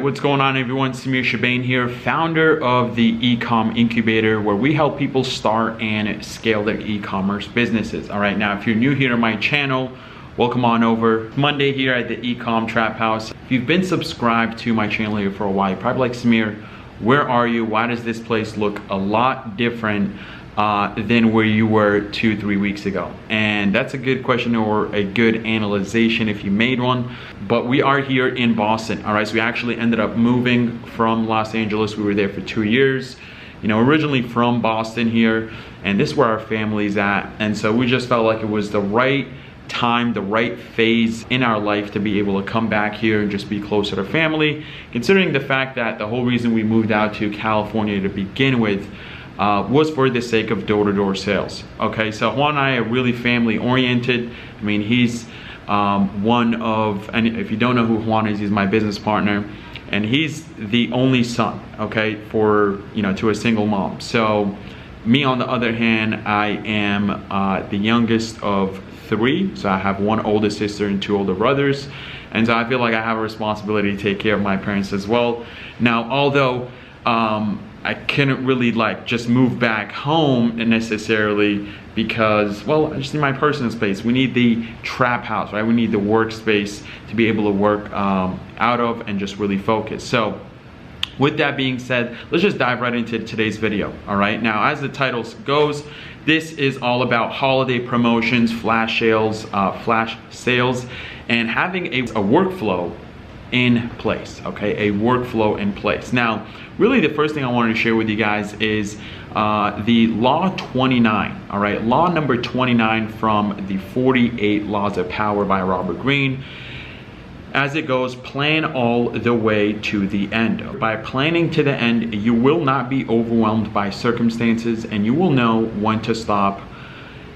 what's going on everyone? SAMIR CHIBANE here, founder of the eCom Incubator, where we help people start and scale their e-commerce businesses. All right, now if you're new here to my channel, welcome on over. Monday here at the eCom Trap House. If you've been subscribed to my channel here for a while, you're probably like, Samir, where are you? Why does this place look a lot different than where you were 2-3 weeks ago? And that's a good question, or a good analyzation if you made one. But we are here in Boston. All right, so we actually ended up moving from Los Angeles. We were there for 2 years, you know, originally from Boston here, and this is where our family's at. And so we just felt like it was the right time, the right phase in our life to be able to come back here and just be closer to family, considering the fact that the whole reason we moved out to California to begin with was for the sake of door-to-door sales. Okay, so Juan and I are really family oriented. I mean, he's one of, and if you don't know who Juan is, he's my business partner, and he's the only son, okay, for, you know, to a single mom. So me, on the other hand, I am the youngest of 3, so I have 1 older sister and 2 older brothers, and so I feel like I have a responsibility to take care of my parents as well. Now, although I couldn't really like just move back home necessarily, because, well, just in my personal space, we need the trap house, right? We need the workspace to be able to work out of and just really focus. So with that being said, let's just dive right into today's video. All right, now as the title goes, this is all about holiday promotions, flash sales, and having a workflow in place. Okay, a workflow in place. Now, really the first thing I wanted to share with you guys is the Law 29. All right, law number 29 from the 48 Laws of Power by Robert Greene. As it goes, plan all the way to the end. By planning to the end, you will not be overwhelmed by circumstances, and you will know when to stop.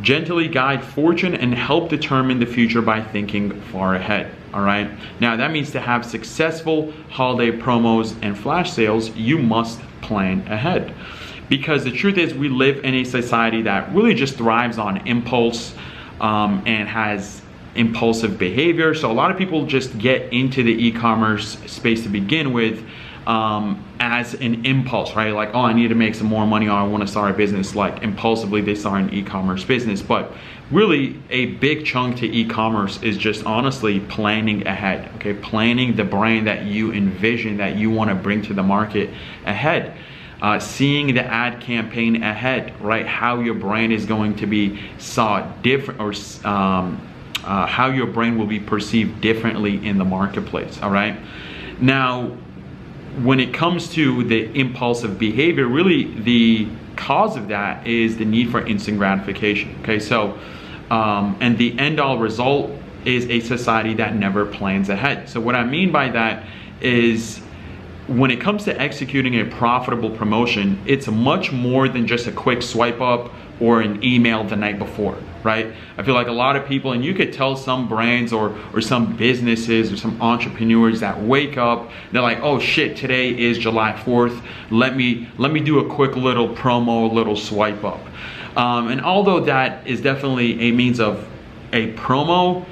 Gently guide fortune and help determine the future by thinking far ahead. All right, now that means to have successful holiday promos and flash sales, you must plan ahead. Because the truth is, we live in a society that really just thrives on impulse and has impulsive behavior. So a lot of people just get into the e-commerce space to begin with as an impulse, right? Like, oh, I need to make some more money, or I want to start a business. Like, impulsively they start an e-commerce business. But really a big chunk to e-commerce is just honestly planning ahead. Okay, planning the brand that you envision, that you want to bring to the market ahead. Seeing the ad campaign ahead, right? How your brand is going to be saw different, or how your brand will be perceived differently in the marketplace. All right, now when it comes to the impulsive behavior, really the cause of that is the need for instant gratification. Okay, so and the end all result is a society that never plans ahead. So what I mean by that is, when it comes to executing a profitable promotion, it's much more than just a quick swipe up or an email the night before, right? I feel like a lot of people, and you could tell some brands or some businesses or some entrepreneurs that wake up, they're like, oh shit, today is July 4th. Let me do a quick little promo, a little swipe up. And although that is definitely a means of a promo,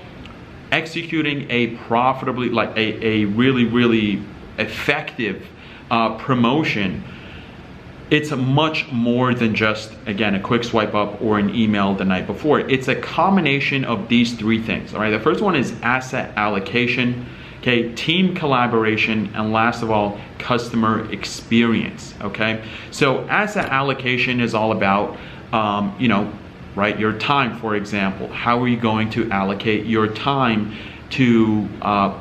executing a profitably, like a really effective promotion, it's much more than just, again, a quick swipe up or an email the night before. It's a combination of these 3 things. All right, the first one is asset allocation, okay, team collaboration, and last of all, customer experience. Okay, so asset allocation is all about you know, right, your time, for example. How are you going to allocate your time to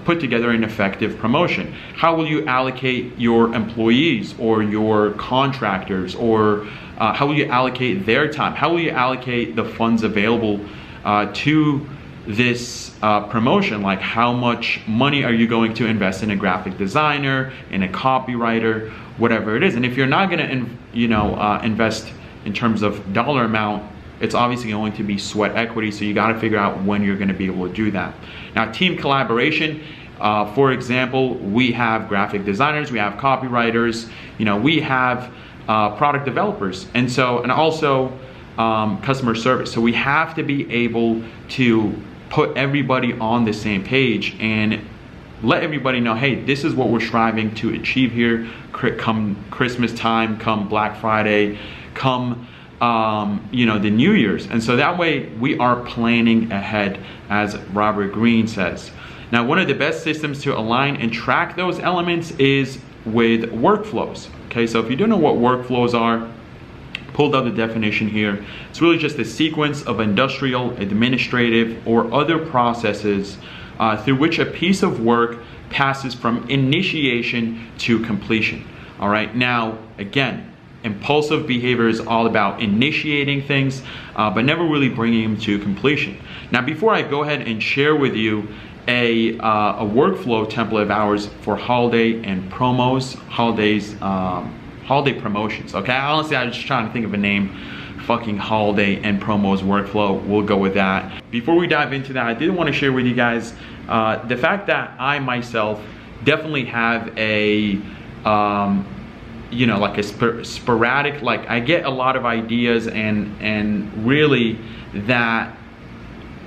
put together an effective promotion? How will you allocate your employees or your contractors, or how will you allocate their time? How will you allocate the funds available to this promotion? Like, how much money are you going to invest in a graphic designer, in a copywriter, whatever it is? And if you're not going to, you know, invest in terms of dollar amount, it's obviously going to be sweat equity, so you got to figure out when you're going to be able to do that. Now, team collaboration, for example, we have graphic designers, we have copywriters, you know, we have product developers, and also customer service. So we have to be able to put everybody on the same page and let everybody know, hey, this is what we're striving to achieve here come Christmas time, come Black Friday, come the New Year's. And so that way we are planning ahead, as Robert Greene says. Now, one of the best systems to align and track those elements is with workflows. Okay, so if you don't know what workflows are, pulled out the definition here. It's really just a sequence of industrial, administrative, or other processes through which a piece of work passes from initiation to completion. All right, now again, impulsive behavior is all about initiating things, but never really bringing them to completion. Now, before I go ahead and share with you a workflow template of ours for holiday and promos, holiday promotions. Okay, honestly, I was just trying to think of a name. Fucking holiday and promos workflow. We'll go with that. Before we dive into that, I did want to share with you guys the fact that I myself definitely have a like a sporadic, like I get a lot of ideas, and really that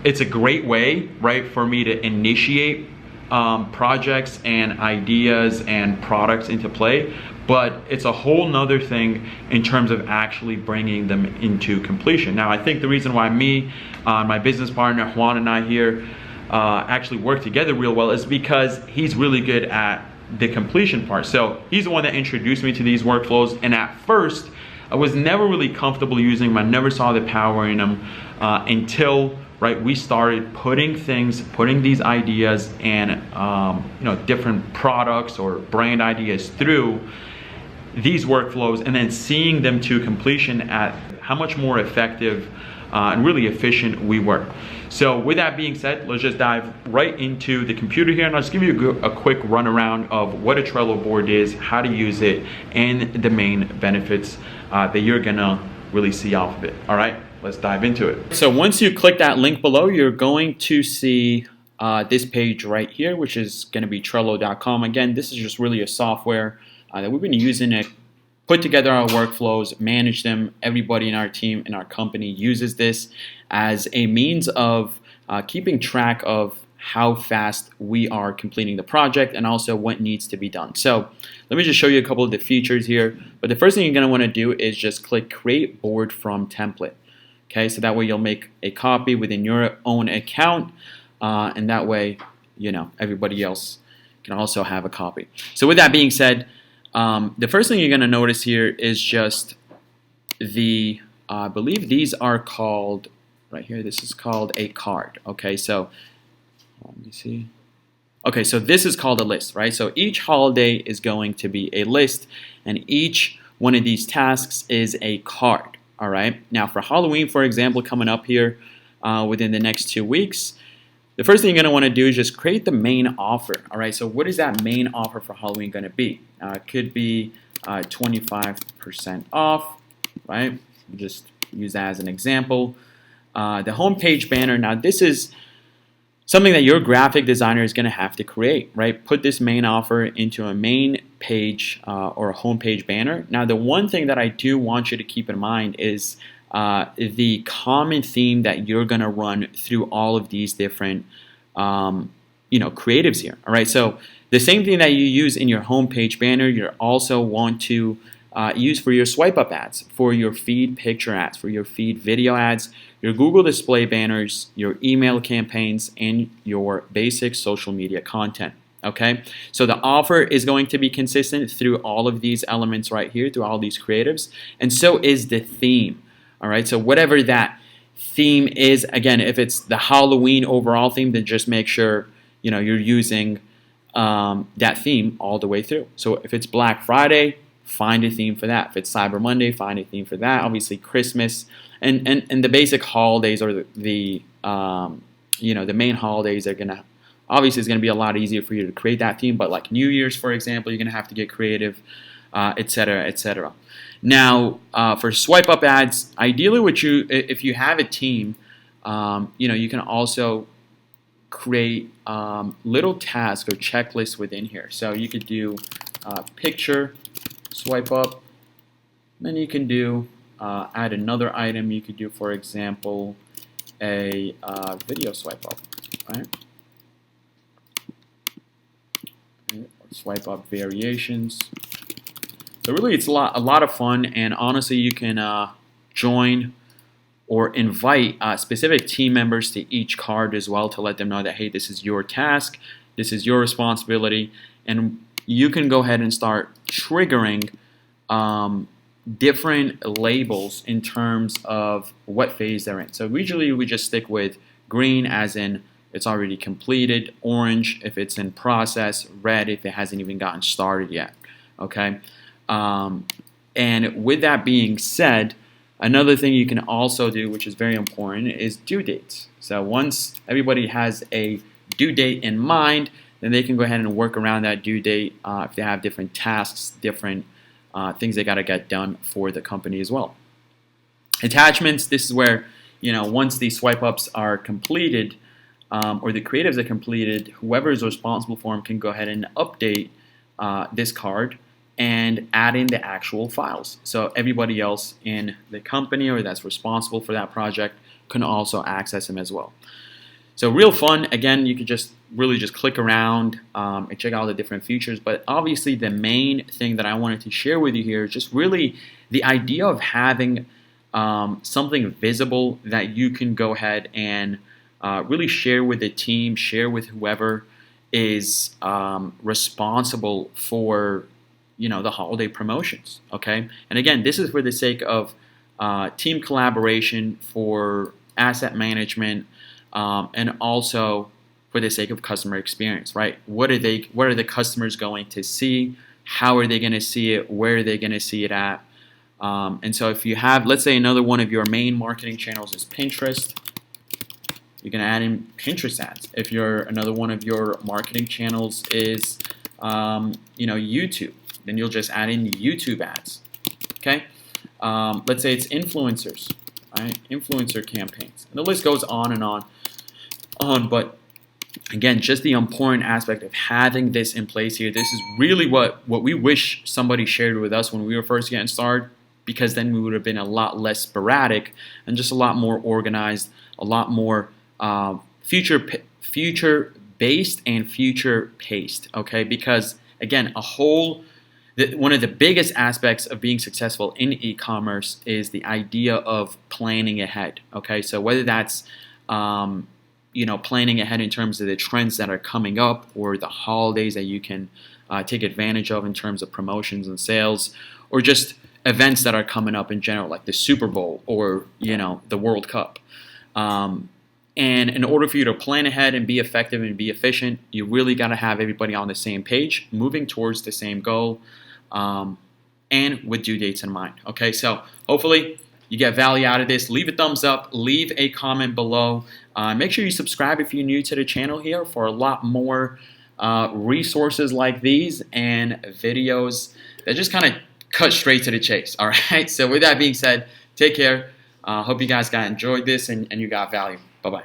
it's a great way, right, for me to initiate projects and ideas and products into play, but it's a whole nother thing in terms of actually bringing them into completion. Now, I think the reason why me, my business partner Juan, and I here actually work together real well is because he's really good at the completion part. So he's the one that introduced me to these workflows, and at first I was never really comfortable using them. I never saw the power in them until we started putting these ideas and different products or brand ideas through these workflows, and then seeing them to completion at how much more effective and really efficient we were. So with that being said, let's just dive right into the computer here, and I'll just give you a quick run around of what a Trello board is, how to use it, and the main benefits that you're gonna really see off of it. All right, let's dive into it. So once you click that link below, you're going to see this page right here, which is gonna be Trello.com. Again, this is just really a software that we've been using to put together our workflows, manage them. Everybody in our team, in our company, uses this as a means of keeping track of how fast we are completing the project and also what needs to be done. So let me just show you a couple of the features here. But the first thing you're going to want to do is just click Create Board From Template. Okay, so that way you'll make a copy within your own account, and that way, everybody else can also have a copy. So with that being said, the first thing you're going to notice here is just I believe these are called, right here, this is called a card. Okay, so let me see. Okay, so this is called a list, right? So each holiday is going to be a list, and each one of these tasks is a card. All right, now for Halloween, for example, coming up here within the next 2 weeks, the first thing you're going to want to do is just create the main offer. All right, so what is that main offer for Halloween going to be? It could be 25% off, right? Just use that as an example. The homepage banner, now this is something that your graphic designer is going to have to create, right? Put this main offer into a main page or a homepage banner. Now, the one thing that I do want you to keep in mind is the common theme that you're going to run through all of these different creatives here. All right, so the same thing that you use in your homepage banner, you also want to use for your swipe up ads, for your feed picture ads, for your feed video ads, your Google display banners, your email campaigns, and your basic social media content. Okay, so the offer is going to be consistent through all of these elements right here, through all these creatives, and so is the theme. All right, so whatever that theme is, again, if it's the Halloween overall theme, then just make sure you're using that theme all the way through. So if it's Black Friday, find a theme for that. If it's Cyber Monday, find a theme for that. Obviously, Christmas and the basic holidays, or the main holidays are gonna, obviously it's gonna be a lot easier for you to create that theme. But like New Year's, for example, you're gonna have to get creative, etc., etc. Now, for swipe up ads, ideally, if you have a team, you can also create little tasks or checklists within here. So you could do picture swipe up, then you can do add another item. You could do, for example, a video swipe up, right? swipe up variations. So really, it's a lot of fun, and honestly, you can join or invite specific team members to each card as well to let them know that, hey, this is your task, this is your responsibility, and you can go ahead and start triggering different labels in terms of what phase they're in. So usually we just stick with green as in it's already completed, orange if it's in process, red if it hasn't even gotten started yet. Okay, and with that being said, another thing you can also do, which is very important, is due dates. So once everybody has a due date in mind, then they can go ahead and work around that due date if they have different tasks, different things they got to get done for the company as well. Attachments, this is where, once these swipe ups are completed or the creatives are completed, whoever is responsible for them can go ahead and update this card and add in the actual files. So everybody else in the company or that's responsible for that project can also access them as well. So real fun. Again, you could just really just click around and check out the different features. But obviously the main thing that I wanted to share with you here is just really the idea of having something visible that you can go ahead and really share with the team, share with whoever is responsible for the holiday promotions. Okay, and again, this is for the sake of team collaboration, for asset management, and also for the sake of customer experience, right? What are the customers going to see? How are they going to see it? Where are they going to see it at? And so if you have, let's say another one of your main marketing channels is Pinterest, you can add in Pinterest ads. If another one of your marketing channels is YouTube, then you'll just add in YouTube ads. Okay, let's say it's influencers, right? Influencer campaigns, and the list goes on and on. But again, just the important aspect of having this in place here. This is really what we wish somebody shared with us when we were first getting started, because then we would have been a lot less sporadic and just a lot more organized, a lot more future based and future paced. Okay, because again, one of the biggest aspects of being successful in e-commerce is the idea of planning ahead. Okay, so whether that's planning ahead in terms of the trends that are coming up or the holidays that you can take advantage of in terms of promotions and sales, or just events that are coming up in general, like the Super Bowl or the World Cup. And in order for you to plan ahead and be effective and be efficient, you really got to have everybody on the same page, moving towards the same goal, and with due dates in mind. Okay, so hopefully you get value out of this. Leave a thumbs up, leave a comment below. Make sure you subscribe if you're new to the channel here for a lot more resources like these and videos that just kind of cut straight to the chase. All right, so with that being said, take care. Hope you guys enjoyed this and you got value. Bye-bye.